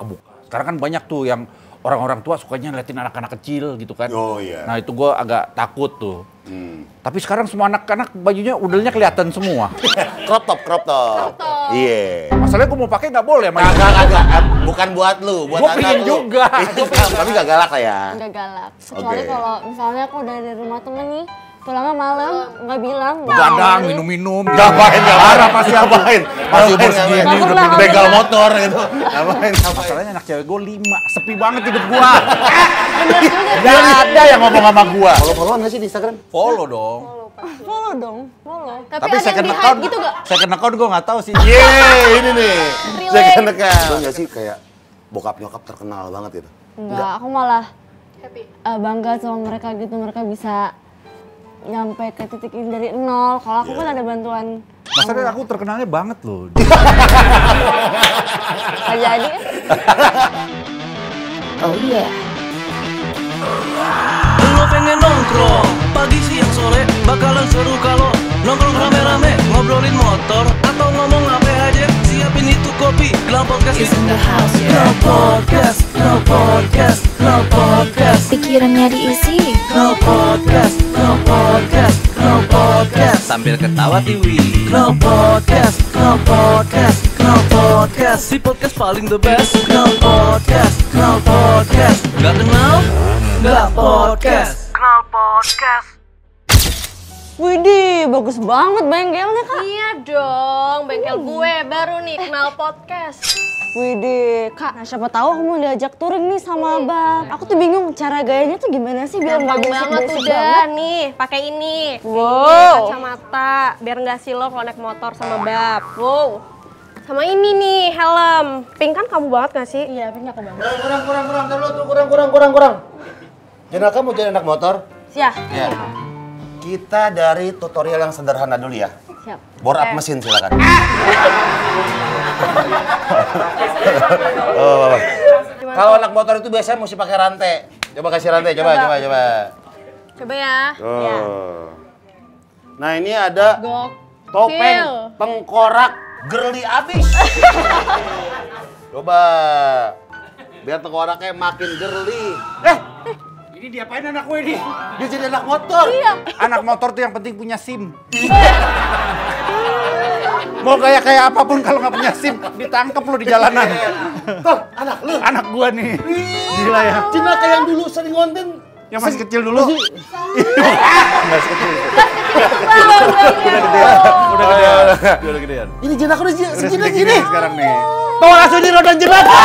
kebuka. Sekarang kan banyak tuh yang orang-orang tua sukanya ngeliatin anak-anak kecil gitu kan. Oh iya. Nah itu gue agak takut tuh. Tapi sekarang semua anak-anak bajunya udelnya kelihatan semua. Crop top. Iya. Masalahnya gue mau pakai nggak boleh. Kagak. Bukan buat lu, buat Gua anak pengen lu. juga. Tapi gak galak lah ya. Nggak galak. Kecuali Oke. kalau misalnya aku dari rumah temen nih, pulangnya malam, nggak bilang. Begadang, minum-minum. Ngapain? Parah pasti Ngapain? Masih umur segini Ngapain? udah Ngapain? begal motor gitu. Ngapain? Masalahnya anak cewek gue 5, sepi banget hidup gue. Dia Gak ada yang ngomong sama gue. follow-followan nggak sih di Instagram? Follow dong. Follow dong, follow. Tapi ada yang second di account hide gitu gak? Second account gue nggak tahu sih. Ini nih. Relate. Second account. Lu nggak sih kayak bokap nyokap terkenal banget gitu? Enggak, aku malah Happy. bangga sama mereka gitu. Mereka bisa nyampe ke titik ini dari nol. Kalau aku kan ada bantuan. Masalahnya aku terkenalnya banget loh. Nggak jadi. Oh iya. Lo pengen nongkrong, pagi siang sore bakalan seru kalau nongkrong rame-rame, ngobrolin motor atau ngomong apa aja. Siapin itu kopi, Glow Podcast is in the house, Glow Podcast, Glow Podcast, Glow Podcast. Pikirannya diisi. Glow Podcast, Glow Podcast, Glow Podcast. Sambil ketawa tiwi. Glow Podcast, Glow Podcast, Glow Podcast. Si podcast paling the best. Glow Podcast, Glow Podcast. Gak kenal? Gak podcast. Glow Podcast. Widih, bagus banget bengkelnya kak. Iya dong, bengkel gue baru nih kenal podcast. Widih, kak, nah, siapa tahu aku mau diajak touring nih sama abang. Aku tuh bingung cara gayanya tuh gimana sih biar nggak Gampang banget berisik-berisik udah banget. nih, pakai ini. Wow. Ini kacamata, biar nggak silo kalau naik motor sama bab. Wow. Sama ini nih, helm. Pink kan kamu banget gak sih? Iya, punya aku banget. Kurang. Ntar lu tuh kurang. Jenaka mau jadi anak motor? Siap. Ya. Kita dari tutorial yang sederhana dulu ya. Siap. Bore up mesin silakan. Oh. Kalau anak motor itu biasanya mesti pakai rantai. Coba kasih rantai, coba. Coba ya. Oh. Nah, ini ada Gokil. topeng tengkorak girly abis. Coba. Biar tengkoraknya makin girly. Ini diapain anak gue ini? Dia jadi anak motor. Anak motor tuh yang penting punya SIM. Mau kayak apapun kalau nggak punya SIM, ditangkep lo di jalanan. Tuh, anak lu. Anak gua nih. Gila ya. Jenaka yang dulu sering konten. Yang masih kecil dulu. Masih kecil. Udah gedean. Ini jenaka udah segini Gini gini. sekarang nih. Tuh langsung di roda jenaka.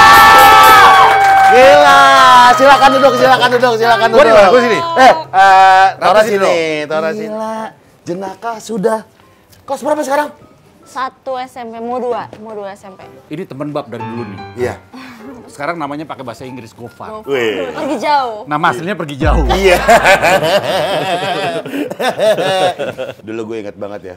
Gila, silakan duduk. Gua di mana? Gua sini. Taruh Ratus sini. Gila, jenaka sudah. Kelas berapa sekarang? 1 SMP, mau 2 SMP. Ini temen bab dari dulu nih. Iya. Sekarang namanya pakai bahasa Inggris Gofar. Wih. Pergi jauh. Nama aslinya pergi jauh. Iya. Dulu gue inget banget ya.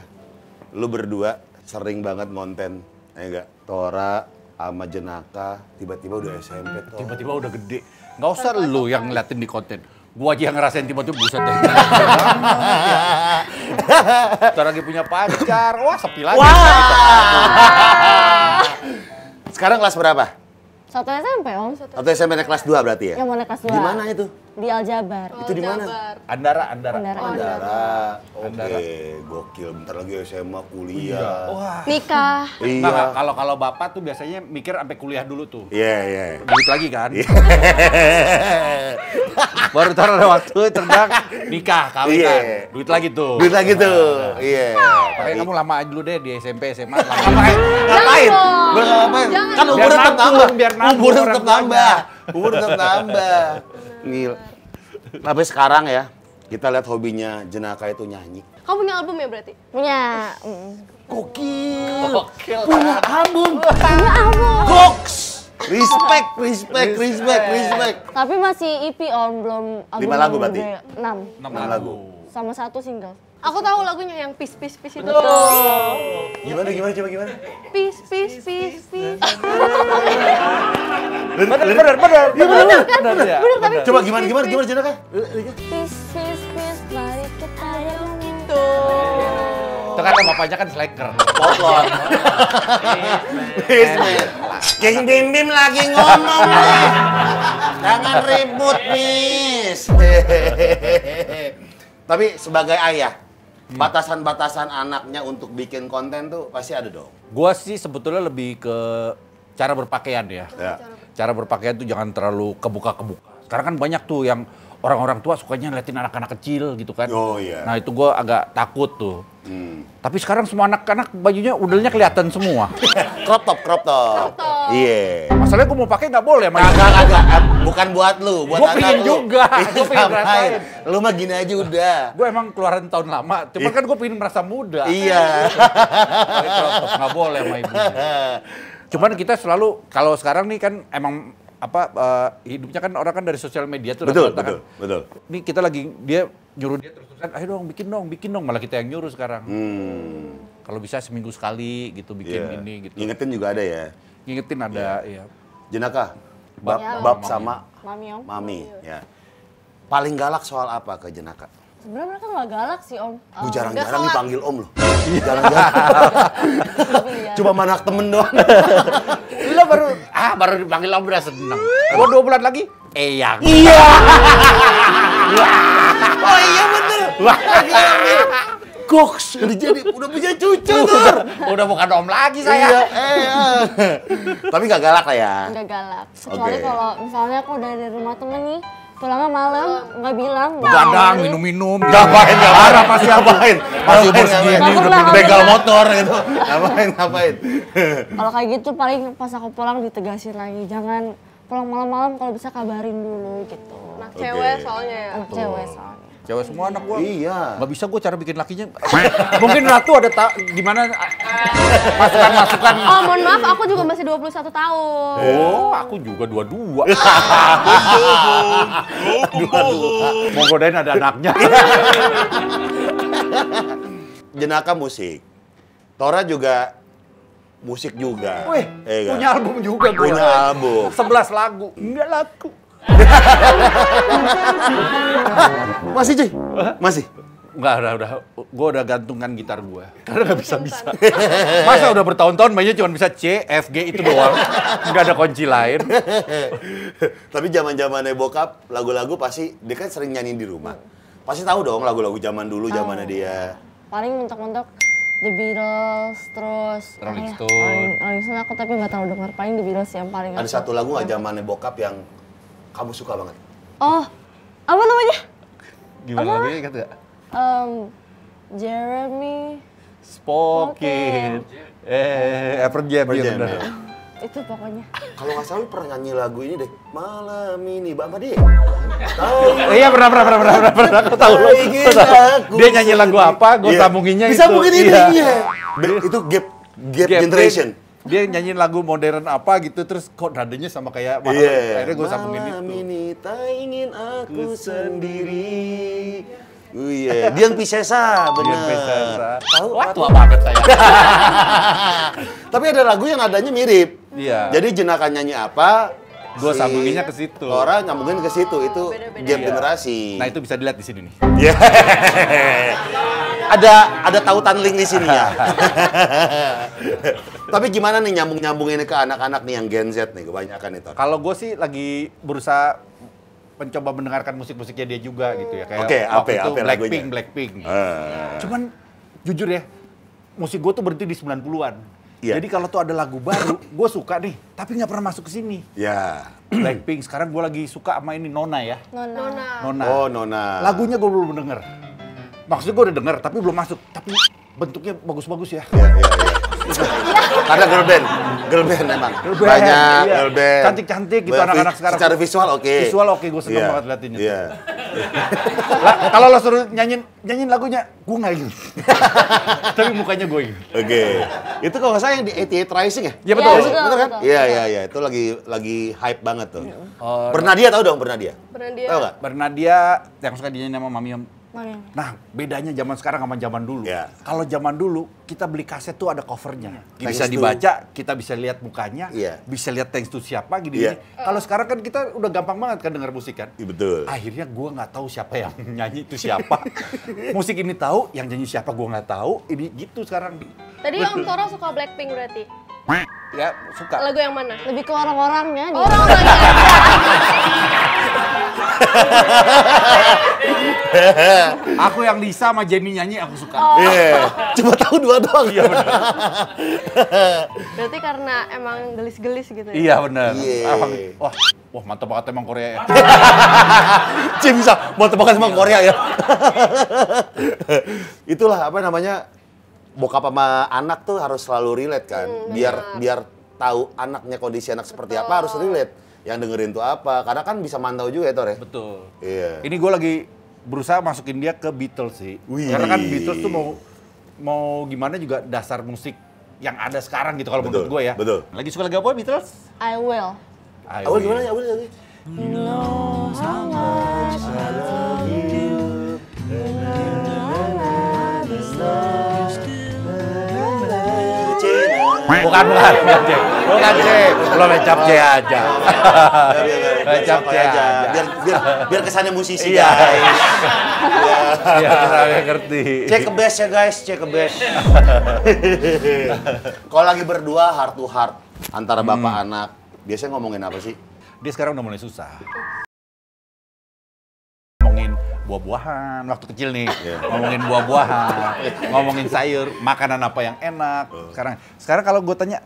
Lu berdua sering banget konten, ya enggak? Tora sama Jenaka tiba-tiba udah SMP tuh. Tiba-tiba udah gede. Nggak usah lu yang ngeliatin di konten. Gua aja yang ngerasain tiba-tiba buset deh. Ntar lagi punya pacar, wah sepi lagi. Sekarang kelas berapa? 1 SMP om. Atau SMP naik kelas 2 berarti ya? Yang mau naik kelas 2. Di mana itu? Di Aljabar. Itu di mana? Andara. Andara. Oke, gokil. Bentar lagi SMA kuliah. Nikah. Iya. Nah, kalau bapak tuh biasanya mikir sampai kuliah dulu tuh. Iya. Duit lagi kan? Baru taruh ada waktu terdak nikah, kawin Iya. kan. Duit lagi tuh. Duit lagi tuh. Iya. Makanya kamu lama aja dulu deh di SMP, SMA. Ngapain? dong. Gue ngapain? Jangan. Kan umurnya Biar tetap nabung, nambah. biar nabung Umurnya orang tetap tuanya. nambah. Umur tetap nambah. Gila. Tapi sekarang ya, kita lihat hobinya Jenaka itu nyanyi. Kamu punya album ya berarti? Punya. Gokil. Gokil. Punya album. Punya album. Goks. Respect. Tapi masih EP om, belum album. 5 lagu berarti? 6. 6 lagu. Sama 1 single. Aku tahu lagunya yang peace itu. Gimana? Coba gimana? Peace. Bener. Ya. Tapi Coba gimana Jenaka? Peace, mari kita yang tuh. Itu kan bapaknya kan slacker. Potlot. King Bim Bim lagi ngomong nih. Jangan ribut, Miss. Tapi sebagai ayah, batasan-batasan anaknya untuk bikin konten tuh pasti ada dong. Gua sih sebetulnya lebih ke cara berpakaian ya. Cara berpakaian tuh jangan terlalu kebuka-kebuka. Sekarang kan banyak tuh yang orang-orang tua sukanya ngeliatin anak-anak kecil gitu kan. Oh iya. Nah itu gua agak takut tuh. Tapi sekarang semua anak-anak bajunya udelnya kelihatan semua. Crop top. Iya. Masalahnya gua mau pakai nggak boleh. Kagak. Bukan buat lu, buat Gua anak pengen lu. juga. Gua pengen Ngapain? ngerasain. Lu mah gini aja udah. Gue emang keluaran tahun lama, cuman kan gue pengen merasa muda. Iya. Nggak boleh sama ibu. Cuman kita selalu, kalau sekarang nih kan emang hidupnya kan orang kan dari sosial media tuh. Betul. Ini kita lagi, dia nyuruh dia terus-terusan, ayo dong bikin dong. Malah kita yang nyuruh sekarang. Kalau bisa seminggu sekali gitu bikin ini gitu. Ngingetin juga ada ya. Ngingetin ada, ya. Jenaka, Ya. bab sama Mami, Om. mami. Ya. Paling galak soal apa ke Jenaka? Sebenarnya mereka nggak galak sih, Om. Gue jarang-jarang sholat. dipanggil om loh. Jarang-jarang. Cuma anak temen doang. Lo baru dipanggil om udah seneng. Gue 2 bulan lagi, Eyang. Iya. Oh iya bener. Goks, udah punya cucu tuh. Udah bukan om lagi saya. Iya, Tapi gak galak lah ya. Nggak galak. Kecuali Oke. kalau misalnya aku dari rumah temen nih, pulangnya malam, nggak bilang. Gadang, minum-minum. Ngapain? Masih umur segini Nggak udah pernah. begal motor gitu. Ngapain? Kalau kayak gitu paling pas aku pulang ditegasin lagi, jangan pulang malam-malam, kalau bisa kabarin dulu gitu. Anak cewek soalnya ya. Anak cewek soalnya. Cewek semua anak gua. Iya. Nggak bisa gua cara bikin lakinya. Mungkin Ratu ada gimana masukan-masukan. Oh, mohon maaf, aku juga masih 21 tahun. Oh, aku juga 22. Mau godain ada anaknya. Jenaka musik. Tora juga musik juga. Wih, Iya kan? punya album juga gua. Punya album. 11 lagu. Enggak laku. Masih cuy? Masih? Enggak, udah. Gua udah gantungan gitar gua. Karena nggak bisa-bisa. Masa udah bertahun-tahun mainnya cuma bisa C, F, G itu doang. Nggak ada kunci lain. Tapi zaman-zamannya bokap, lagu-lagu pasti dia kan sering nyanyiin di rumah. Pasti tahu dong lagu-lagu zaman dulu, zamannya dia. Paling mentok-mentok The Beatles, terus Rolling apa ya? Stone. Rolling Stone aku tapi nggak terlalu dengar. Paling The Beatles yang paling. Ada aku- satu lagu nggak zamannya bokap yang kamu suka banget? Oh, apa namanya? Gimana lagi ingat nggak? Jeremy. Spoken. Pearl Jam, Pearl iya Jam, benar. ya. Itu pokoknya. Kalau nggak salah lu pernah nyanyi lagu ini deh. Malam ini, Mbak dia. Iya pernah. Aku tahu. Ingin aku Dia nyanyi lagu apa? Gue Iya. sambunginnya itu. Disambungin ini, Iya. iya. Itu gap generation. Dia nyanyiin lagu modern apa gitu, terus kok nadanya sama kayak mahal. Iya. Akhirnya gue sambungin Malam itu. ini tak ingin aku sendiri. Iya, Dian Piscesa, bener. Dian Piscesa. Tahu? Wah, tua banget saya. Tapi ada lagu yang nadanya mirip. Iya. Jadi Jenaka nyanyi apa? Gue sambunginnya ke situ. Tora nyambungin ke situ. Itu gap Iya. generasi. Nah itu bisa dilihat di sini nih. Iya. ada tautan link di sini ya. Tapi gimana nih nyambung-nyambunginnya ke anak-anak nih yang Gen Z nih kebanyakan itu. Kalau gue sih lagi berusaha mencoba mendengarkan musik-musiknya dia juga gitu ya. Kayak Oke, waktu apa itu lagunya? Blackpink. Cuman jujur ya, musik gue tuh berhenti di 90-an. Iya. Jadi kalau tuh ada lagu baru, gue suka nih, tapi nggak pernah masuk ke sini. Ya. Blackpink, sekarang gue lagi suka sama ini Nona ya. Nona. Nona. Oh, Nona. Lagunya gue belum denger. Maksudnya gue udah denger, tapi belum masuk. Tapi bentuknya bagus-bagus ya. Iya. Karena girl band memang. Girl band, Banyak iya. girl band. Cantik-cantik gitu anak-anak sekarang. Secara visual oke. Visual oke, gue seneng Iya, banget liatinnya. Iya. Lah, kalau lo suruh nyanyiin lagunya, gue nggak ingin. Tapi mukanya gue ingin. Oke. Itu kalau nggak salah yang di 88 Rising ya? Iya betul. Iya, betul. Bener kan? Iya. Itu lagi hype banget tuh. Bernadia tahu dong Bernadia? Bernadia. Tahu nggak? Bernadia yang suka dinyanyi sama Mami Om. Mana? Nah, bedanya zaman sekarang sama zaman dulu. Ya. Kalau zaman dulu, kita beli kaset tuh ada covernya. Thanks Bisa to- dibaca, kita bisa lihat mukanya, Iya. bisa lihat thanks to siapa gini. Iya. Kalau sekarang kan kita udah gampang banget kan denger musik kan. Iya, betul. Akhirnya gue nggak tahu siapa yang nyanyi itu siapa. Musik ini tahu, yang nyanyi siapa gue nggak tahu. Ini gitu sekarang. Tadi Om Toro suka Blackpink berarti? Ya, suka. Lagu yang mana? Lebih ke orang-orangnya. dia. Orang-orangnya. Aku yang Lisa sama Jenny nyanyi aku suka. Iya. Cuma tahu dua doang. Iya benar. Berarti karena emang gelis-gelis gitu ya? Iya benar. Iya. Wah mantap banget emang Korea ya. Cih bisa mau tebakan sama Korea ya. Itulah apa namanya, bokap sama anak tuh harus selalu relate kan. Biar tahu anaknya, kondisi anak seperti apa harus relate. Yang dengerin tuh apa, karena kan bisa mantau juga ya Tor ya. Betul. Iya. Ini gue lagi berusaha masukin dia ke Beatles sih. Wih. Karena kan Beatles tuh mau gimana juga dasar musik yang ada sekarang gitu kalau Betul, menurut gue ya. betul. Lagi suka lagu apa Beatles? I will. Awal gimana ya? Awal lagi. Bukan C. Bukan C. Belum ngecap C aja. Ngecap C aja. Biar kesannya musisi Iya. guys. Iya, saya ngerti. Cek ke best ya guys, cek ke best. Kalau lagi berdua heart to heart antara bapak anak, biasanya ngomongin apa sih? Dia sekarang udah mulai susah. Ngomongin buah-buahan waktu kecil nih. Ngomongin buah-buahan, ngomongin sayur, makanan apa yang enak. Sekarang kalau gue tanya,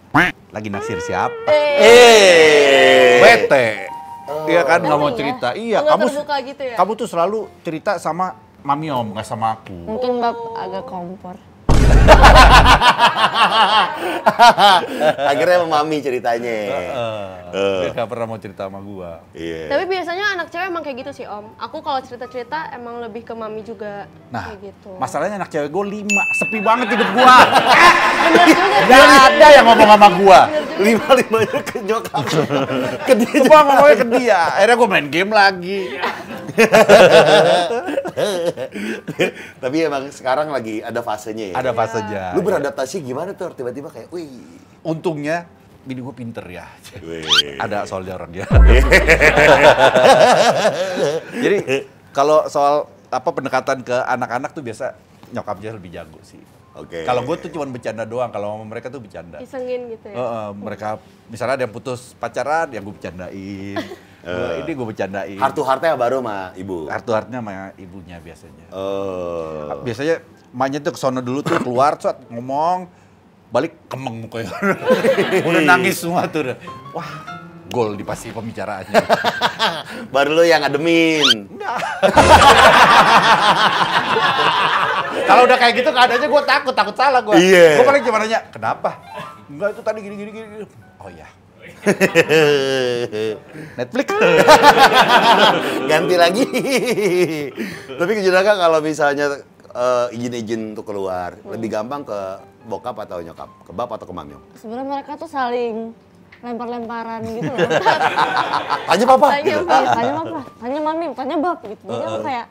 lagi naksir siapa? Bete. Iya kan nggak mau cerita. Iya, Nggak kamu terbuka gitu ya? kamu tuh selalu cerita sama Mami Om, nggak sama aku. Mungkin bab agak kompor. Akhirnya sama mami ceritanya. Dia nggak pernah mau cerita sama gua. Iya. Tapi biasanya anak cewek emang kayak gitu sih Om. Aku kalau cerita-cerita emang lebih ke mami juga Nah, kayak gitu. masalahnya anak cewek gue 5, sepi banget hidup gua. Gak ada yang ngomong sama gua. Lima-limanya ke nyokap. Ke dia. Semua ngomongnya ke dia. Akhirnya gua main game lagi. Tapi emang sekarang lagi ada fasenya ya. Ada fasenya. Lu beradaptasi gimana tuh? Tiba-tiba kayak, wih. Untungnya bini gue pinter ya. Wih. Ada soalnya orang dia. Jadi kalau soal apa pendekatan ke anak-anak tuh biasa nyokapnya lebih jago sih. Oke. Kalau gue tuh cuma bercanda doang, kalau sama mereka tuh bercanda. Isengin gitu ya? Mereka misalnya ada yang putus pacaran, yang gue bercandain. Ini gue bercandain. Heart to heart-nya baru sama ibu. Heart to heart-nya sama ibunya biasanya. Oh. Biasanya emaknya tuh kesono dulu tuh keluar, saat ngomong, balik kemeng mukanya. Udah nangis semua tuh. Udah. Wah, gol di pasti pembicaraannya. Baru lu yang ngademin. Kalau udah kayak gitu keadaannya gue takut salah gue. Iya. Gue paling cuma nanya, kenapa? Enggak, itu tadi gini. Oh iya. Netflix. Ganti lagi. Tapi Junaka kalau misalnya izin-izin untuk keluar, lebih gampang ke bokap atau nyokap? Ke bap atau ke mami? Sebenarnya mereka tuh saling lempar-lemparan gitu loh. Tanya papa. Iya, tanya apa? Tanya mami, tanya bab gitu. Jadi aku kayak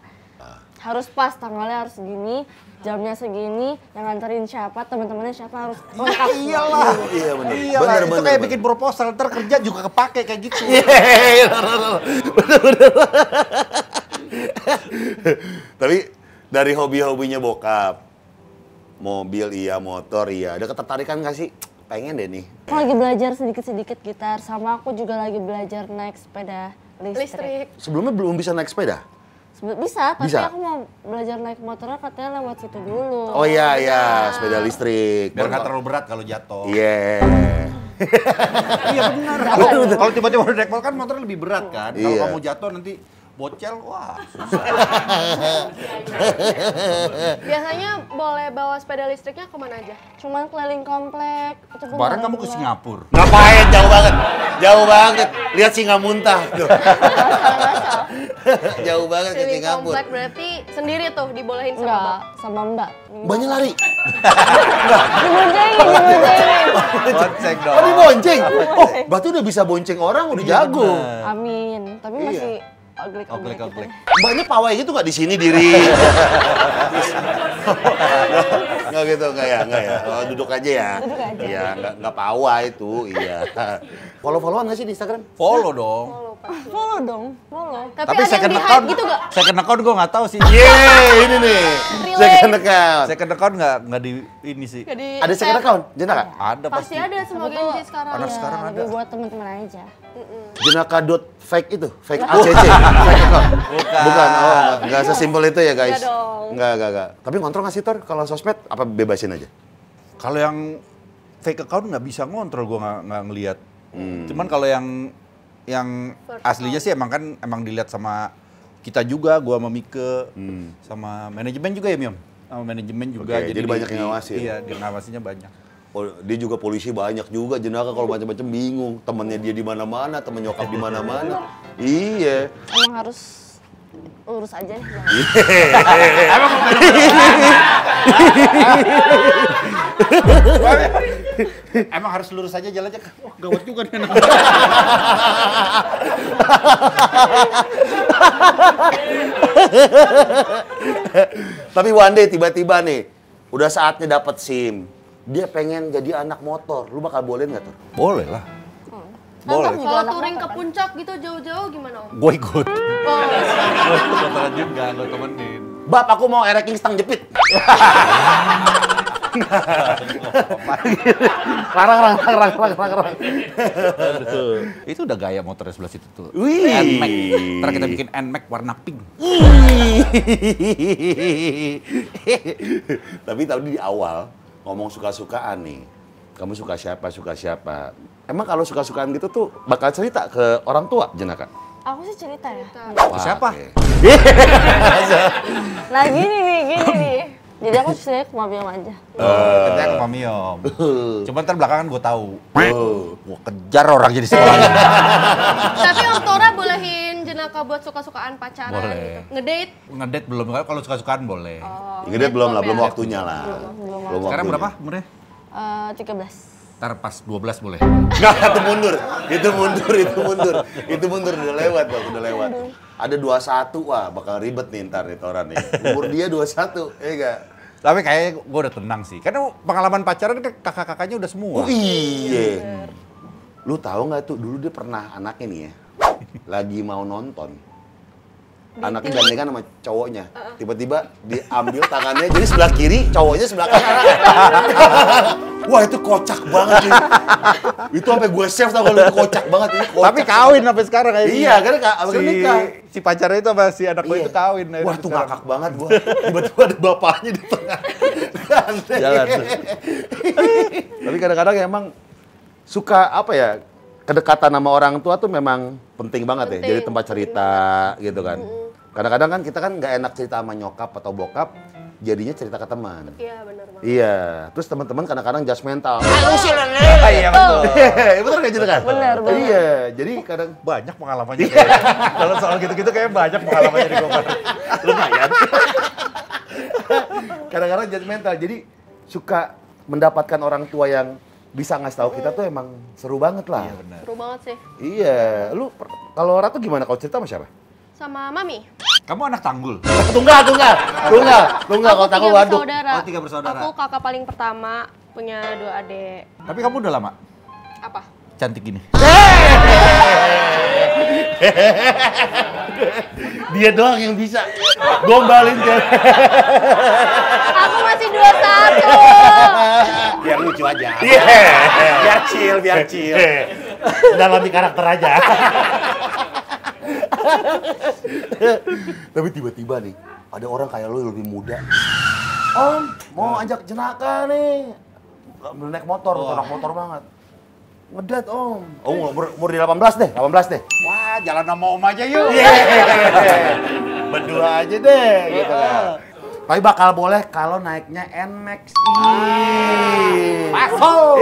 harus pas, tanggalnya harus segini, jamnya segini, yang nganterin siapa, teman-temannya siapa harus lengkap. Iyalah. Iya bener. Iyalah, itu kayak bikin proposal, ntar kerja juga kepake kayak gitu. Bener. Tapi dari hobi-hobinya bokap, mobil iya, motor iya, ada ketertarikan nggak sih? Pengen deh nih. Aku lagi belajar sedikit-sedikit gitar, sama aku juga lagi belajar naik sepeda listrik. Sebelumnya belum bisa naik sepeda? Bisa, tapi Bisa? aku mau belajar naik motornya katanya lewat situ dulu. Oh iya, sepeda listrik. Biar nggak terlalu berat kalau jatuh. Iya. Iya benar. Kalau tiba-tiba udah naik motor kan motor lebih berat kan. Kalau Iya. kamu jatuh nanti bocel, wah susah. Biasanya boleh bawa sepeda listriknya kemana aja? Cuman keliling komplek. Itu pun Kemarin kamu ke bareng-bareng. Singapura. Ngapain? Jauh banget. Jauh banget. Lihat singa muntah. Tuh. Jauh banget ke Keliling Singapura. komplek berarti sendiri tuh dibolehin sama Enggak, Bang? sama mbak. Banyak lari. Diboncengin. Bonceng dong. Oh, dibonceng. Oh, berarti udah bisa bonceng orang, udah jago. Amin. Tapi Iya. masih oglek. Mbaknya pawai gitu nggak di sini diri? Nggak gitu, nggak ya? Oh, duduk aja ya? Duduk aja. Iya, nggak pawai itu, iya. Follow-followan nggak sih di Instagram? Follow dong. Follow dong, follow. Tapi ada yang second di account hide gitu gak? Second account gue nggak tahu sih. Ini nih, second account. Second account nggak di ini sih. Ada second account, Jenaka? Ada Pasti ada semua Gen Z sekarang. Anak sekarang ada. Lebih buat teman-teman aja. Jenaka.fake itu, fake ACC, fake account. Bukan, oh nggak sesimpel itu ya guys. Nggak dong. Nggak. Tapi ngontrol nggak sih Tor kalau sosmed? Apa bebasin aja? Kalau yang fake account nggak bisa ngontrol, gue nggak ngelihat. Cuman kalau yang aslinya sih emang dilihat sama kita juga, gue sama Mike, sama manajemen juga ya Miom. Sama manajemen juga. Oke, jadi banyak yang ngawasin. Iya, dia ngawasinya banyak. Dia juga polisi banyak juga, Jenaka kalau macam-macam bingung. Temennya dia di mana-mana, temen nyokap di mana-mana. Iya. Emang harus urus aja nih. Emang harus lurus aja jalannya. Wah, gawat juga nih anak. Tapi one day tiba-tiba nih, udah saatnya dapat SIM. Dia pengen jadi anak motor. Lu bakal bolehin nggak tuh? Boleh lah. Boleh. Kalau touring ke puncak gitu jauh-jauh gimana Om? Gue ikut. Oh, Gue ikut motoran juga, gue temenin. Bab, aku mau ereking stang jepit. Larang. Itu udah gaya motornya sebelah situ tuh. Wih. NMAX. Ntar kita bikin NMAX warna pink. Tapi tadi di awal ngomong suka-sukaan nih. Kamu suka siapa? Emang kalau suka-sukaan gitu tuh bakal cerita ke orang tua, Jenaka? Aku sih cerita ya. Ke siapa? Nah gini nih. Jadi aku cerita ke Mamiom aja. Katanya ke Mamiom. Cuman ntar belakangan gue tahu. Gue kejar orang jadi sekolahnya. tapi Om Tora bolehin Jenaka buat suka-sukaan pacaran Boleh. gitu. Ngedate? Ngedate belum, kalau suka-sukaan boleh. Gede belum lah, belum ya. waktunya lah. Belum Sekarang waktunya. berapa umurnya? 13. Ntar pas 12 boleh. Nggak, itu mundur, udah lewat Bang, udah lewat. Ada 21, wah bakal ribet nih ntar nih Toran nih. Umur dia 21, enggak? Tapi kayaknya gue udah tenang sih. Karena pengalaman pacaran kan kakak-kakaknya udah semua. Oh iya. Lu tahu nggak tuh, dulu dia pernah anaknya nih ya, lagi mau nonton. Anaknya gandengan sama cowoknya. Tiba-tiba diambil tangannya, jadi sebelah kiri, cowoknya sebelah kanan. Wah itu kocak banget ini. Itu sampai gue save tau kalau itu kocak banget ini. Kocak. Tapi kawin sampai sekarang kayaknya. Iya, karena nikah. Si pacarnya itu sama si anak gue Iya. itu kawin. Wah tuh ngakak banget gua. Tiba-tiba ada bapaknya di tengah. Jalan tuh. Tapi kadang-kadang emang suka apa ya, kedekatan sama orang tua tuh memang penting banget ya. Jadi tempat cerita gitu kan. Kadang-kadang kan kita kan nggak enak cerita sama nyokap atau bokap, jadinya cerita ke teman. Iya benar banget. Iya, terus teman-teman kadang-kadang judgmental. Iya betul. Betul kayak gitu kan? Benar. Iya, jadi kadang Banyak pengalamannya. kayaknya. Kalau soal gitu-gitu kayak banyak pengalamannya di Gopar. lumayan. Kadang-kadang judgmental, jadi suka mendapatkan orang tua yang bisa ngasih tahu kita tuh emang seru banget lah. Iya benar. Seru banget sih. Iya, lu kalau Ratu gimana kalau cerita sama siapa? Sama Mami. Kamu anak tanggul? Tunggal. Kalau tanggul waduk. Oh, 3 bersaudara. Aku kakak paling pertama, punya 2 adik. Tapi kamu udah lama Apa? cantik gini. Dia doang yang bisa gombalin dia. Aku masih 21. Biar lucu aja. Biar chill. Dalami karakter aja. Tapi tiba-tiba nih, ada orang kayak lu yang lebih muda. Om, mau ajak Jenaka nih. Naik motor, anak motor banget. Ngedat Om. Oh, umur di 18 deh. Wah, jalan sama om aja yuk. Berdua aja deh, gitu kan. Tapi bakal boleh kalau naiknya NMAX. Masuk.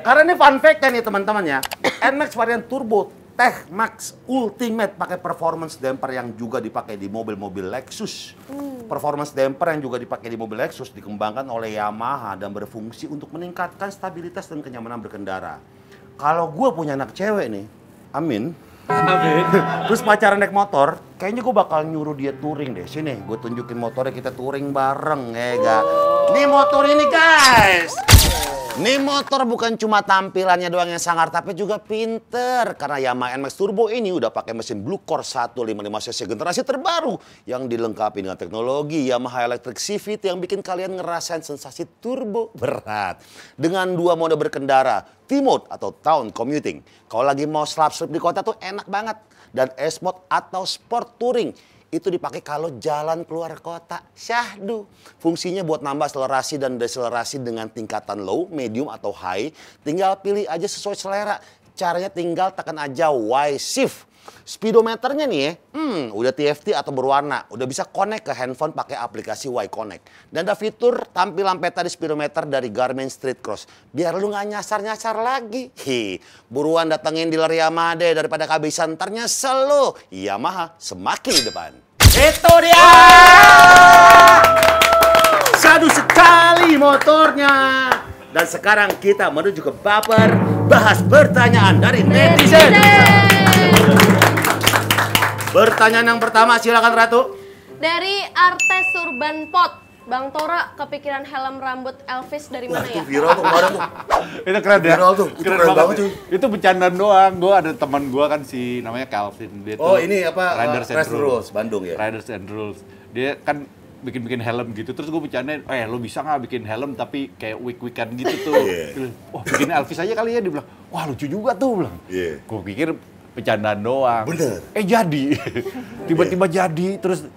Karena ini fun fact nih teman-teman ya. NMAX varian turbo Tech Max Ultimate pakai performance damper yang juga dipakai di mobil-mobil Lexus. Performance damper yang juga dipakai di mobil Lexus dikembangkan oleh Yamaha dan berfungsi untuk meningkatkan stabilitas dan kenyamanan berkendara. Kalau gue punya anak cewek nih, Amin, Terus pacaran naik motor, kayaknya gue bakal nyuruh dia touring deh. Sini, gue tunjukin motornya, kita touring bareng, ya gak? Nih motor ini guys. Nih motor bukan cuma tampilannya doang yang sangar, tapi juga pinter. Karena Yamaha NMAX Turbo ini udah pakai mesin Blue Core 155cc generasi terbaru yang dilengkapi dengan teknologi Yamaha Electric CVT yang bikin kalian ngerasain sensasi turbo berat. Dengan 2 mode berkendara, T-Mode atau Town Commuting. Kalau lagi mau slap-slip di kota tuh enak banget. Dan S-Mode atau Sport Touring. Itu dipakai kalau jalan keluar kota. Syahdu. Fungsinya buat nambah akselerasi dan deselerasi dengan tingkatan low, medium, atau high. Tinggal pilih aja sesuai selera. Caranya tinggal tekan aja Y shift. Speedometernya nih ya, udah TFT atau berwarna. Udah bisa connect ke handphone pakai aplikasi Y Connect. Dan ada fitur tampilan peta di speedometer dari Garmin Street Cross. Biar lu nggak nyasar-nyasar lagi. Buruan datengin dealer Yamaha deh daripada kehabisan ntar nyesel lu. Yamaha semakin di depan. Itu dia! Sadu sekali motornya. Dan sekarang kita menuju ke baper bahas pertanyaan dari netizen. Pertanyaan yang pertama, silakan Ratu. Dari Artes Surban Pot. Bang Tora, kepikiran helm rambut Elvis dari mana ya? Itu viral tuh kemarin tuh. Itu keren ya? Viral tuh, itu keren banget tuh. Itu bercandaan doang. Gue ada teman gue kan si namanya Calvin. Dia Oh tuh ini apa? Riders and Riders Rules, Bandung ya? Riders and Rules. Dia kan bikin-bikin helm gitu. Terus gue bercandain, lo bisa nggak bikin helm tapi kayak wig-wigan gitu tuh. Yeah. Wah bikin Elvis aja kali ya. Dia bilang, wah lucu juga tuh. Bilang. Yeah. Gue pikir bercandaan doang. Bener. Jadi. Tiba-tiba jadi. Terus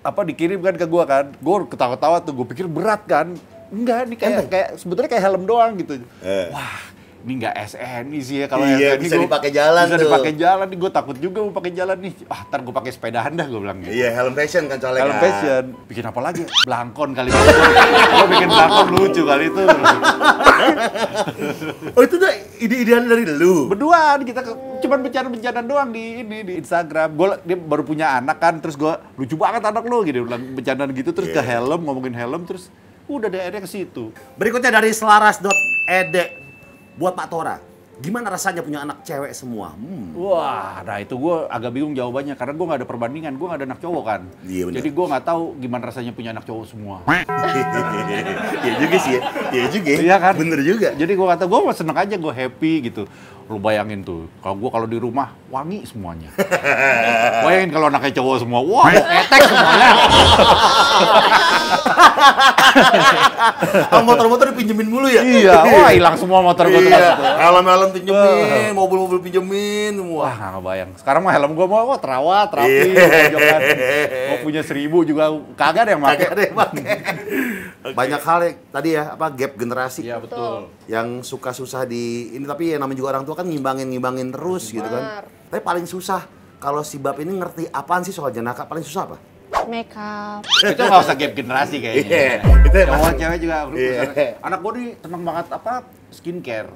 dikirim kan ke gue kan. Gue ketawa-tawa tuh. Gue pikir berat kan. Enggak, ini kayak sebetulnya kayak helm doang gitu. Wah. Ini nggak SNI sih ya, kalau iya, SNI bisa dipakai jalan bisa tuh. dipakai jalan nih, gue takut juga mau pakai jalan nih. Ntar gue pakai sepedahan dah, gue bilang gitu. Iya, helm fashion kan soalnya. Helm kan. fashion. Bikin apa lagi? Blangkon kali. Gue bikin blangkon lucu kali itu. Oh itu udah ide-idean dari lu? Berduaan kita cuman bercanda-bercandaan doang di Instagram. Dia baru punya anak kan, terus gue lucu banget anak lu gitu, bilang bercandaan gitu terus ke helm, ngomongin helm terus udah deh akhirnya ke situ. Berikutnya dari selaras.ed. Buat Pak Tora, gimana rasanya punya anak cewek semua? Wah, nah itu gue agak bingung jawabannya karena gue nggak ada perbandingan, gue nggak ada anak cowok kan. Iya, bener. Jadi gue nggak tahu gimana rasanya punya anak cowok semua. Iya juga sih ya, iya juga. Iya kan? Bener juga. Jadi gue kata gue seneng aja, gue happy gitu. Lu bayangin tuh, kalau di rumah wangi semuanya. Bayangin kalau anaknya cowok semua, wah ketek semuanya. Motor-motor dipinjemin mulu ya? Iya, wah hilang semua motor gue. Iya, helm-helm pinjemin, mobil-mobil pinjemin semua. Wah nggak kebayang. Sekarang mah helm gue mau terawat, rapi, pojokan. Mau punya 1000 juga kagak ada yang pakai. Banyak hal yang tadi ya, gap generasi. Iya betul. Yang suka susah di ini, tapi ya namanya juga orang tua kan ngimbangin terus gitu kan. Tapi paling susah kalau si Bab ini ngerti apaan sih soal jenaka, paling susah apa? Makeup. Itu nggak usah gap generasi kayaknya. Iya, itu Cowok cewek juga. Iya. Anak gue nih seneng banget skincare.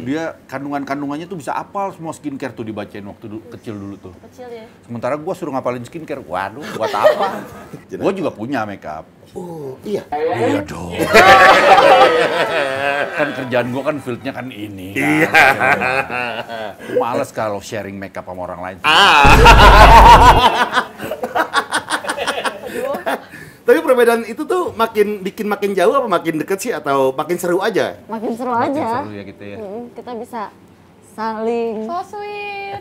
Dia kandungannya tuh bisa apal semua skincare tuh dibacain waktu kecil dulu tuh. Kecil ya. Sementara gue suruh ngapalin skincare, waduh buat apa? Gue juga punya makeup. Oh iya. Iya dong. Kan kerjaan gue kan fieldnya kan ini. Kan. Iya. Males kalau sharing makeup sama orang lain. Tapi perbedaan itu tuh bikin makin jauh apa makin deket sih atau makin seru aja? Makin seru aja. Seru ya gitu ya. Kita bisa saling So sweet.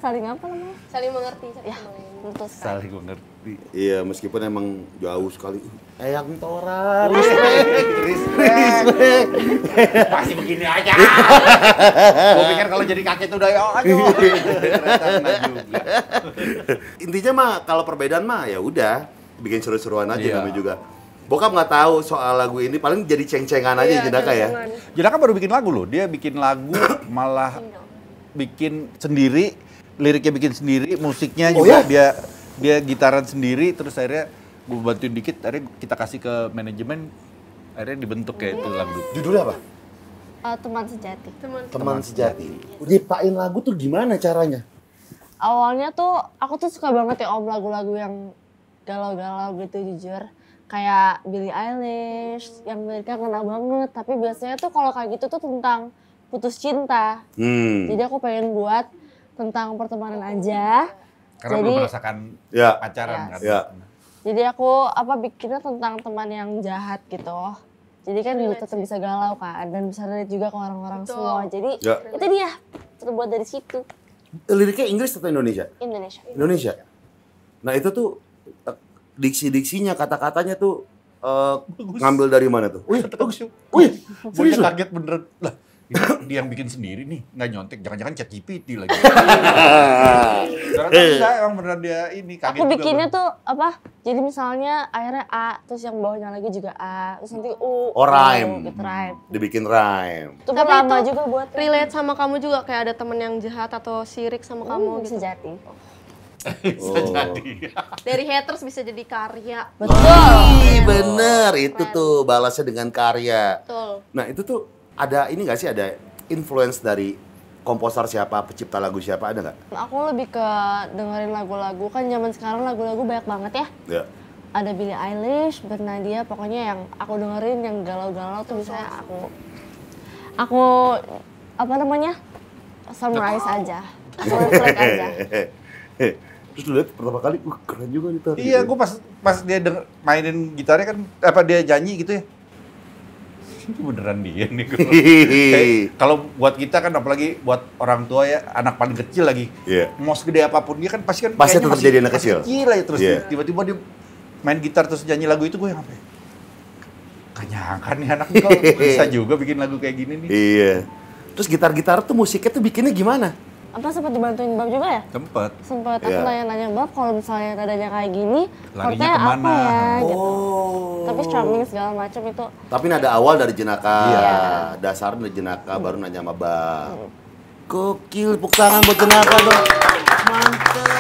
saling apa namanya? Saling mengerti. Ya, memutuskan. Saling mengerti. Iya, meskipun emang jauh sekali. Eyang Tora, respect. Masih begini aja. Gue pikir kalau jadi kakek tuh udah ayo. Ternyata enggak juga. Intinya mah kalau perbedaan mah ya udah bikin seru-seruan aja Iya. namanya juga. Bokap nggak tahu soal lagu ini, paling jadi ceng-cengan aja Jenaka ya. Jenaka baru bikin lagu loh. Dia bikin lagu malah bikin sendiri, liriknya bikin sendiri, musiknya Oh, juga ya? dia gitaran sendiri, terus akhirnya gue bantuin dikit, akhirnya kita kasih ke manajemen, akhirnya dibentuk kayak itu lagu. Judulnya apa? Teman sejati. Teman Sejati. Nyiptain lagu tuh gimana caranya? Awalnya tuh aku tuh suka banget ya lagu-lagu yang galau-galau gitu jujur. Kayak Billie Eilish yang liriknya kena banget. Tapi biasanya tuh kalau kayak gitu tuh tentang putus cinta. Jadi aku pengen buat tentang pertemanan aja. Karena Jadi- belum merasakan Ya. pacaran kan. Ya. Jadi aku bikinnya tentang teman yang jahat gitu. Jadi kan tetap bisa galau kan dan bisa relate juga ke orang-orang Betul. semua. Jadi Ya. itu dia terbuat dari situ. Liriknya Inggris atau Indonesia? Indonesia. Indonesia. Nah itu tuh diksi-diksinya, kata-katanya tuh ngambil dari mana tuh? Wih, Bagus. wih, Gue serius lu? kaget beneran. Lah, ini dia yang bikin sendiri nih, nggak nyontek. Jangan-jangan ChatGPT lagi. Karena enggak, emang beneran dia ini kaget Aku juga bikinnya gua. tuh jadi misalnya akhirnya A, terus yang bawahnya lagi juga A, terus nanti U. Oh, rhyme. Gitu, rhyme. Dibikin rhyme. Itu Tapi lama itu juga buat relate sama kamu juga kayak ada temen yang jahat atau sirik sama kamu bisa gitu. jadi. Bisa jadi. Dari haters bisa jadi karya. Ih, bener. Itu tuh balasnya dengan karya. Betul. Nah itu tuh ada ini nggak sih, ada influence dari komposer siapa, pencipta lagu siapa, ada nggak? Aku lebih ke dengerin lagu-lagu, kan zaman sekarang lagu-lagu banyak banget ya. Ya. Ada Billie Eilish, Bernadette, pokoknya yang aku dengerin yang galau-galau tuh bisa aku apa namanya? Summarize aja. Aku reflect aja. Terus lu lihat pertama kali, keren juga nih Tar. Iya, gue pas dia mainin gitarnya kan, dia nyanyi gitu ya. Ini beneran dia nih. Kayak, kalau buat kita kan, apalagi buat orang tua ya, anak paling kecil lagi. Iya. Mau segede apapun dia kan pasti kan Pasti kayaknya tetap jadi anak kecil. Kecil aja terus Iya. tiba-tiba dia main gitar terus nyanyi lagu itu, gue yang apa? Gak nyangka nih anak nih kok bisa juga bikin lagu kayak gini nih. Iya. Terus gitar-gitar tuh musiknya tuh bikinnya gimana? Apa sempat dibantuin Bab juga ya? Sempet. Sempet aku Iya. nanya-nanya Bab kalau misalnya nadanya kayak gini, Larinya chordnya apa kemana? ya gitu. Oh. Tapi strumming segala macam itu Tapi nada awal dari jenaka, Iya. dasar dari jenaka, baru nanya sama Bab. Gokil, tepuk tangan buat jenaka dong. Mantep.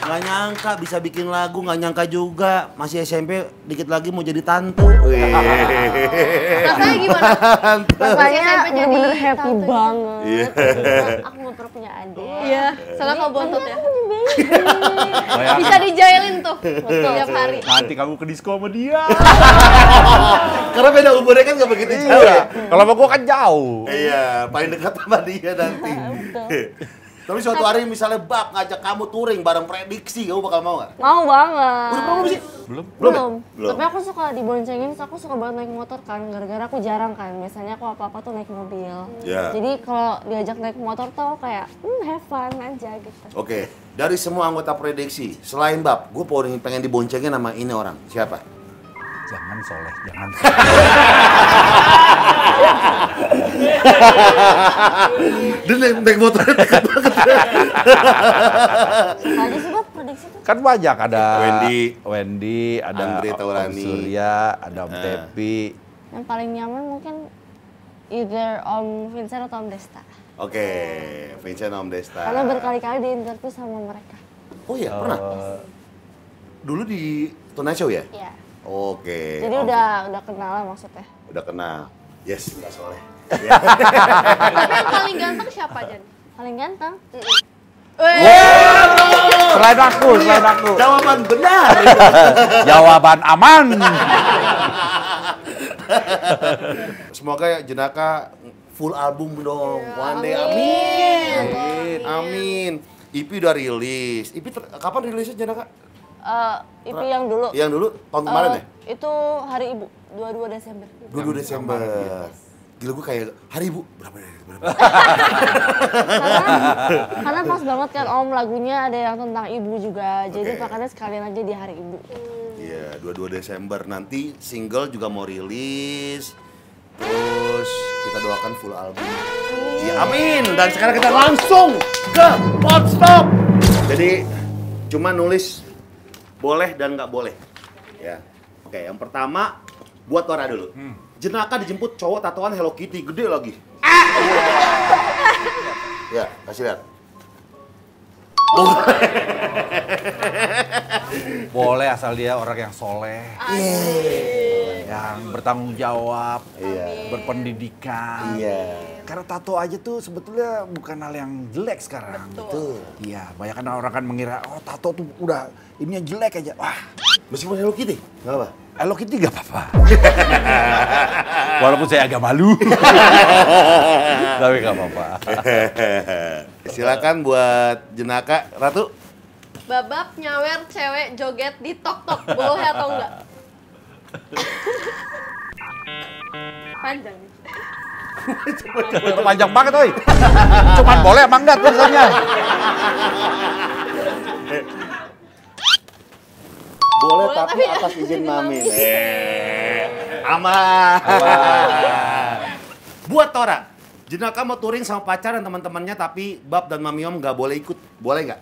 Gak nyangka bisa bikin lagu, gak nyangka juga. Masih SMP, dikit lagi mau jadi tante. Rasanya gimana? rasanya SMP jadi bener-bener happy tante. banget. Iya. Aku gak pernah punya adik. Iya, soalnya kau bontot ya. Bayangkan, Bisa dijailin tuh Betul. tiap hari. nanti kamu ke disco sama dia. Karena beda umurnya kan gak begitu jauh ya. Kalau sama gue kan jauh. Iya, paling dekat sama dia nanti. Tapi suatu hari misalnya Bab ngajak kamu touring bareng Prediksi, kamu bakal mau nggak? Mau banget. Udah pernah belum sih? Belum. Belum ya? Belum. Tapi aku suka diboncengin, aku suka banget naik motor kan. Gara-gara aku jarang kan. Biasanya aku apa-apa tuh naik mobil. Ya. Jadi kalau diajak naik motor tuh kayak have fun aja gitu. Oke, dari semua anggota Prediksi, selain Bab, gue pengen diboncengin sama ini orang. Siapa? Jangan Soleh, jangan. Dia naik motornya dekat banget. Siapa aja sih Bab prediksi tuh? Kan banyak, ada Wendy, ada Andre Om Taulani. Surya, ada Om Tepi. Yang paling nyaman mungkin either Om Vincent atau Om Desta. Oke, Vincent Om Desta. Karena berkali-kali diinterview sama mereka. Oh iya, pernah? Dulu di Tonight Show ya? Iya. Oke. Jadi oke. udah kenal lah maksudnya. Udah kenal. Yes, nggak soleh. Tapi yang paling ganteng siapa, Jan? Paling ganteng. Selain aku. Jawaban benar. Jawaban aman. Semoga ya Jenaka full album dong. One day, amin. Amin. IP udah rilis. IP kapan rilisnya Jenaka? IP yang dulu. Yang dulu tahun kemarin ya? Itu Hari Ibu, 22 Desember. 22 Desember. Gila gue kayak hari Ibu berapa? Karena pas banget kan Om lagunya ada yang tentang ibu juga. Jadi makanya sekalian aja di Hari Ibu. Iya, 22 Desember nanti single juga mau rilis. Terus kita doakan full album. Ya, amin. Dan sekarang kita langsung ke Potstop. Jadi cuma nulis boleh dan nggak boleh. Ya. Oke, yang pertama buat Tora dulu. Jenaka dijemput cowok tatoan Hello Kitty gede lagi. Ya, kasih lihat. Boleh asal dia orang yang soleh, yang bertanggung jawab, berpendidikan. Iya. Karena tato aja tuh sebetulnya bukan hal yang jelek sekarang. Betul. Iya, banyak kan orang kan mengira, oh tato tuh udah ininya jelek aja. Wah, Meskipun Hello Kitty, nggak apa? Hello Kitty gak apa-apa. Walaupun saya agak malu. Tapi gak apa-apa. Silakan buat Jenaka, Ratu. Babak nyawer cewek joget di tok-tok, boleh atau enggak? Panjang. Panjang banget, oi. Cuman boleh emang enggak tulisannya? Boleh tapi atas izin mami. Aman. Buat Tora, Jenaka mau touring sama pacar dan teman-temannya tapi Bab dan Mami Om nggak boleh ikut. Boleh nggak?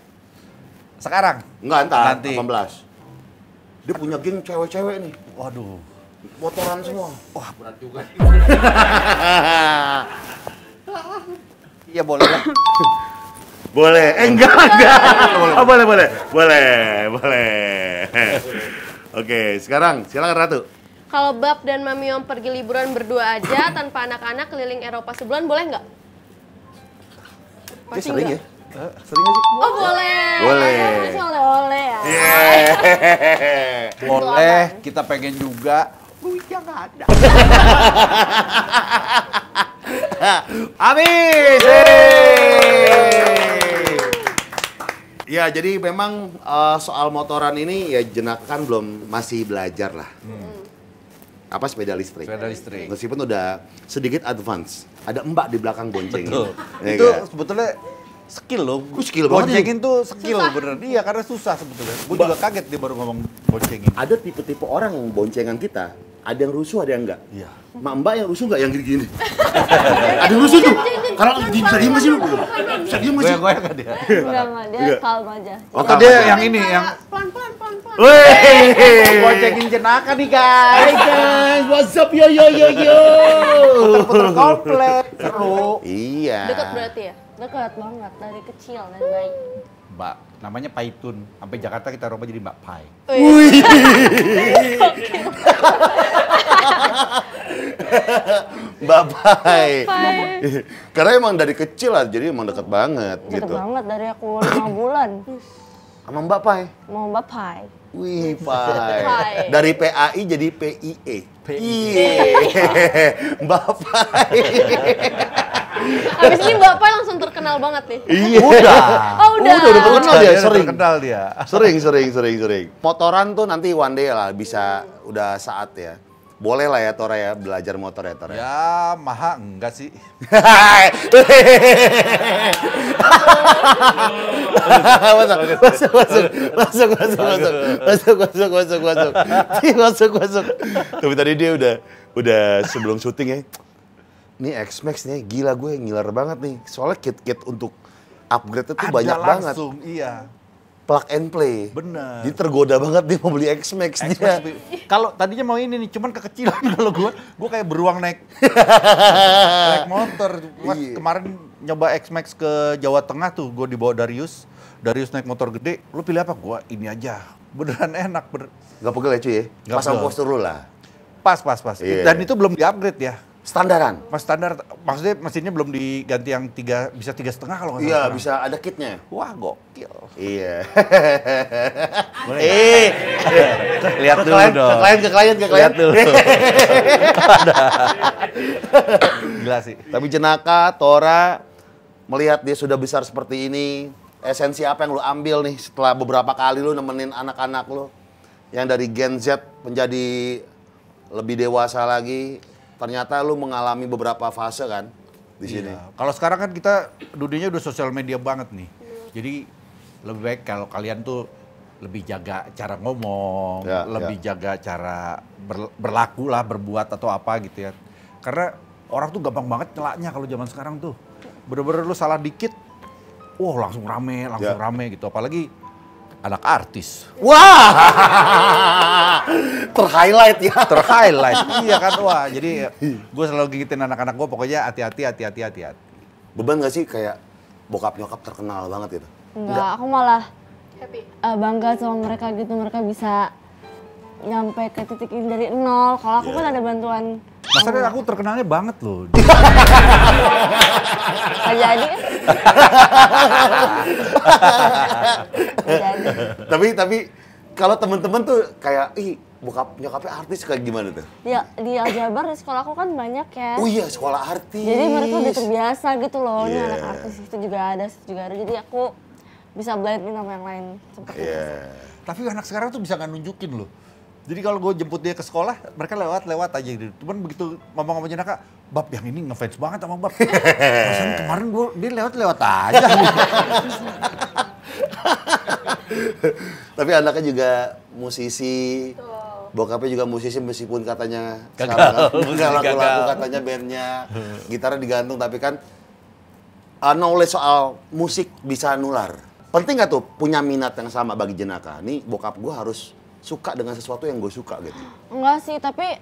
Sekarang? Nggak, ntar. Nanti. 18. Dia punya geng cewek-cewek nih. Waduh. Motoran semua. Wah, berat juga. Iya boleh lah. Boleh. Enggak. Oh, boleh. Oke, sekarang silakan Ratu. Kalau Bab dan Mami Om pergi liburan berdua aja tanpa anak-anak keliling Eropa sebulan, boleh nggak? Dia sering ya? Sering nggak sih? Oh boleh. Boleh. Masih oleh-oleh ya. Boleh, kita pengen juga. Duitnya nggak ada. Habis! Ya, jadi memang soal motoran ini ya Jenaka kan masih belajar lah. Apa sepeda listrik? Sepeda listrik. Meskipun udah sedikit advance. Ada mbak di belakang boncengin. Betul. Ya Itu kan? sebetulnya skill loh. Skill banget Boncengin tuh skill beneran. Iya, karena susah sebetulnya. Gue juga kaget dia baru ngomong boncengin. Ada tipe-tipe orang yang boncengan kita, ada yang rusuh, ada yang enggak. Iya. Mbak yang rusuh enggak yang gini-gini? Ada yang rusuh tuh. Kalau bisa diem masih lu? Bisa diem masih? Goyang-goyang kan dia. Enggak, dia calm aja. Atau dia yang ini, yang Pelan-pelan. Wih! boncengin Jenaka nih guys. Hai guys, what's up yo. Puter komplek. Seru. Iya. Dekat berarti ya? Dekat banget dari kecil dan baik. Mbak, namanya Paitun. Sampai Jakarta kita rubah jadi Mbak Pai. Wih. Bye-bye. Karena emang dari kecil lah, jadi emang deket banget Deket gitu. banget dari aku 5 bulan. Sama Mbak Pai. Mau bapai. Wih, Pai. Pai. Dari PAI jadi PIE. Iya. Mbak Pai. Habis ini Bapak langsung terkenal banget nih. Iya. Oh udah. Udah terkenal dia, sering. Terkenal dia. Sering. Motoran tuh nanti one day lah bisa udah saat ya. Boleh lah ya Tora ya belajar motor ya Tora. Ya, maha enggak sih. Masuk. Tapi tadi dia udah sebelum syuting ya. Nih X-Max nih gila gue ngiler banget nih. Soalnya kit-kit untuk upgrade itu banyak banget. Langsung, iya. Plug and play. Bener. Jadi tergoda banget dia mau beli X-Max dia. Kalau tadinya mau ini nih, cuman kekecilan kalau gue kayak beruang naik motor. Mas, Iya. kemarin nyoba X-Max ke Jawa Tengah tuh, gue dibawa Darius naik motor gede. Lu pilih apa? Gue ini aja. Beneran enak. Gak pegel ya cuy ya? Nggak Pasang pegel. postur dulu lah. Pas. Iya. Dan itu belum di-upgrade ya. Standaran? Mas standar, maksudnya mesinnya belum diganti yang 3, bisa 3,5 kalau nggak salah. Iya, sekarang. bisa ada kitnya. Wah, gokil. Iya. Boleh Lihat dulu dong. Ke klien. Lihat dulu. Gila sih. Tapi Jenaka, Tora, melihat dia sudah besar seperti ini, esensi apa yang lu ambil nih setelah beberapa kali lu nemenin anak-anak lu yang dari Gen Z menjadi lebih dewasa lagi, ternyata lu mengalami beberapa fase kan di sini. Iya. Kalau sekarang kan kita dunianya udah sosial media banget nih. Jadi lebih baik kalau kalian tuh lebih jaga cara ngomong, Ya, lebih jaga cara berlaku lah, berbuat atau apa gitu ya. Karena orang tuh gampang banget nyelaknya kalau zaman sekarang tuh. Bener-bener lu salah dikit, wah langsung rame gitu. Apalagi anak artis. Wah, terhighlight ya. Terhighlight, iya kan, wah. Jadi gue selalu gigitin anak-anak gue, pokoknya hati-hati. Beban gak sih kayak bokap nyokap terkenal banget gitu? Enggak, aku malah Happy. bangga sama mereka gitu. Mereka bisa nyampe ke titik ini dari nol. Kalau aku kan ada bantuan. Masalahnya aku terkenalnya banget loh. Nggak jadi kan? Nggak jadi. Tapi kalau temen-temen tuh kayak, nyokapnya artis kayak gimana tuh? Ya, di Aljabar di sekolah aku kan banyak ya. Oh iya, sekolah artis. Jadi mereka udah terbiasa gitu loh, ini Iya. anak artis itu juga ada, Jadi aku bisa blend in sama yang lain seperti itu. Iya. Tapi anak sekarang tuh bisa nggak nunjukin loh. Jadi kalau gue jemput dia ke sekolah, mereka lewat aja gitu. Cuman begitu ngomong sama Jenaka, Bab yang ini ngefans banget sama Bab. Perasaan kemarin dia lewat aja. Tapi anaknya juga musisi. Bokapnya juga musisi meskipun katanya nggak laku-laku katanya bandnya. Gitarnya digantung tapi kan knowledge soal musik bisa nular. Penting nggak tuh punya minat yang sama bagi Jenaka? Nih bokap gue harus suka dengan sesuatu yang gue suka gitu. Enggak sih, tapi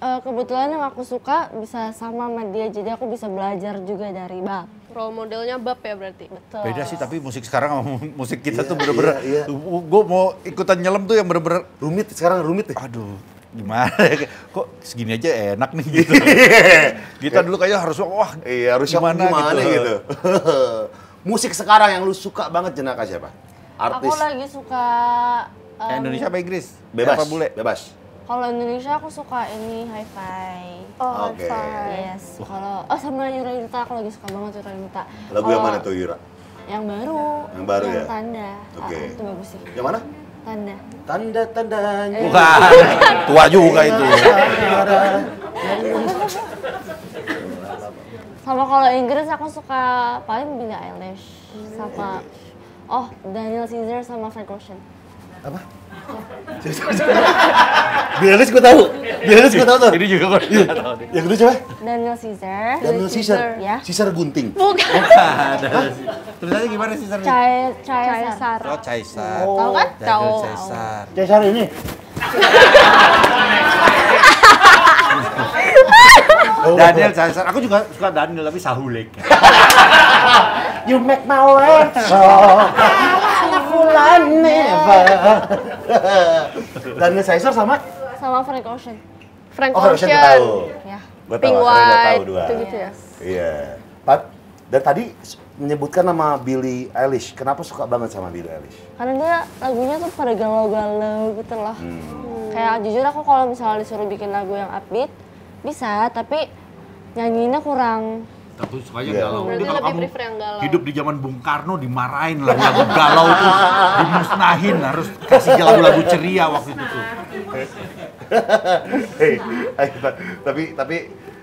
kebetulan yang aku suka bisa sama dia, jadi aku bisa belajar juga dari Bab. Role modelnya Bab ya berarti? Betul. Beda sih, tapi musik sekarang sama musik kita tuh bener-bener, iya. gue mau ikutan nyelam tuh yang bener-bener, Sekarang rumit ya? aduh gimana ya, kok segini aja enak nih gitu. Kita dulu kayaknya harus, wah Iya, harus gimana gitu. Musik sekarang yang lu suka banget Jenaka siapa? Artis? Aku lagi suka Yang Indonesia apa Inggris? Bebas, Apa bule? bebas. kalau Indonesia aku suka ini Hi-Fi. Oh, Oke. Yes. Kalau sama Yura aku lagi suka banget Yura. Lagu yang mana tuh Yura? Yang baru. Yang baru ya? Tanda. Oke. Itu bagus sih. Yang mana? Tanda. Tanda-tandanya. Bukan, tua juga itu. Sama kalau Inggris aku suka paling Billie Eilish sama Daniel Caesar sama Frank Ocean. Apa? Biaris gue tahu. Tuh. Ini juga gue nggak tahu deh. Yang kedua siapa? Daniel Caesar. Daniel Caesar. Ya. Caesar Gunting. Tulisannya gimana sih, Sar? Caesar. Oh, Caesar. Tahu kan? Daniel Caesar. Caesar ini. Daniel Caesar. Aku juga suka Daniel tapi Sahulek. You make my life so full and never. Daniel Caesar sama? Sama Frank Ocean. Frank Oh, Ocean Ocean. tahu. Ya. Gua Pink tahu, akhirnya udah tahu White, dua. gitu-gitu ya. Iya. Dan tadi menyebutkan nama Billie Eilish. Kenapa suka banget sama Billie Eilish? Karena dia lagunya tuh pada galau-galau gitu loh. Kayak jujur aku kalau misalnya disuruh bikin lagu yang upbeat, bisa, tapi nyanyiinnya kurang. Aku sukanya Iya. galau. Berarti Jadi kalau lebih kamu prefer yang galau. hidup di zaman Bung Karno dimarahin lagu galau tuh dimusnahin, harus kasih lagu-lagu ceria waktu itu tuh. Tapi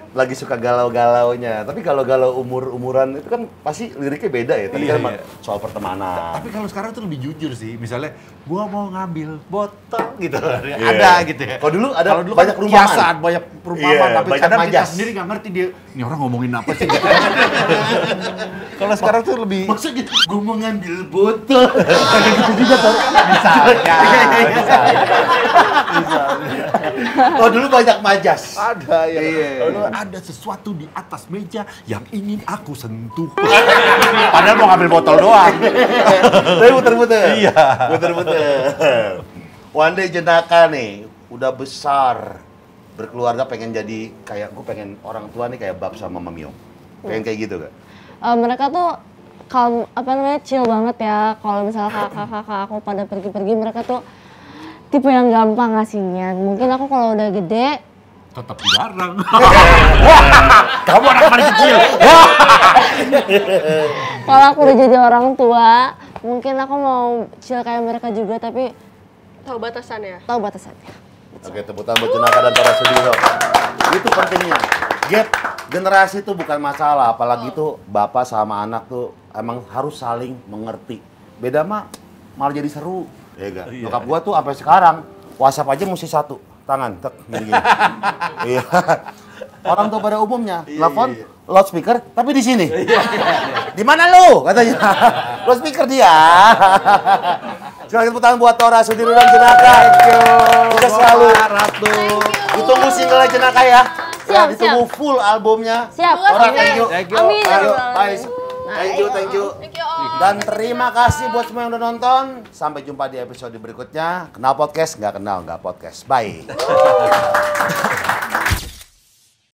lagi suka galau-galaunya. Tapi kalau galau umur-umuran itu kan pasti liriknya beda ya. Tadi Iya, kan iya. soal pertemanan. Tapi kalau sekarang tuh lebih jujur sih. Misalnya, gua mau ngambil botol gitu. Iya. Ada gitu ya. Kalau dulu ada Kalau dulu banyak kan perumpamaan. kiasan, banyak perumpamaan. Iya, tapi banyak kadang kita majas. sendiri nggak ngerti dia, ini orang ngomongin apa sih. Kalau sekarang tuh lebih... Maksudnya gue mau ngambil botol. Oh dulu banyak majas. Ada ya. Iya. Lalu ada sesuatu di atas meja yang ingin aku sentuh. Padahal mau ngambil botol doang. Tapi muter-muter. Iya. Muter-muter. One day Jenaka nih, udah besar, berkeluarga pengen jadi kayak, gue pengen orang tua nih kayak Bab sama Mamio. Pengen kayak gitu gak? Mereka tuh chill banget ya. Kalau misalnya kakak-kakak aku pada pergi-pergi, mereka tuh tipe yang gampang ngasihnya. Mungkin aku kalau udah gede, Tetap dilarang. Kamu anak paling kecil. kalau aku udah jadi orang tua, mungkin aku mau chill kayak mereka juga, tapi Tahu batasannya. tahu batasannya. Oke, tepuk tangan buat Jenaka dan para studio. Itu pentingnya. Gap generasi itu bukan masalah, apalagi tuh bapak sama anak tuh emang harus saling mengerti. Beda mah malah jadi seru. Ya gak? Nyokap gua tuh sampai sekarang WhatsApp aja mesti satu tangan, tek, gini. Iya. Orang tua pada umumnya telepon loudspeaker tapi di sini. Di mana lu? Katanya. Loudspeaker dia. Silakan tepuk tangan buat Tora Sudiru dan Jenaka. Kita selalu Ratu. ditunggu single Jenaka ya. Siap, Ditunggu full albumnya. Siap. Tora, thank you. Thank you. Amin. Ayo, bye. Thank you. Thank you, Om. Dan terima kasih buat semua yang udah nonton. Sampai jumpa di episode berikutnya. Kenal podcast, nggak kenal, nggak podcast. Bye.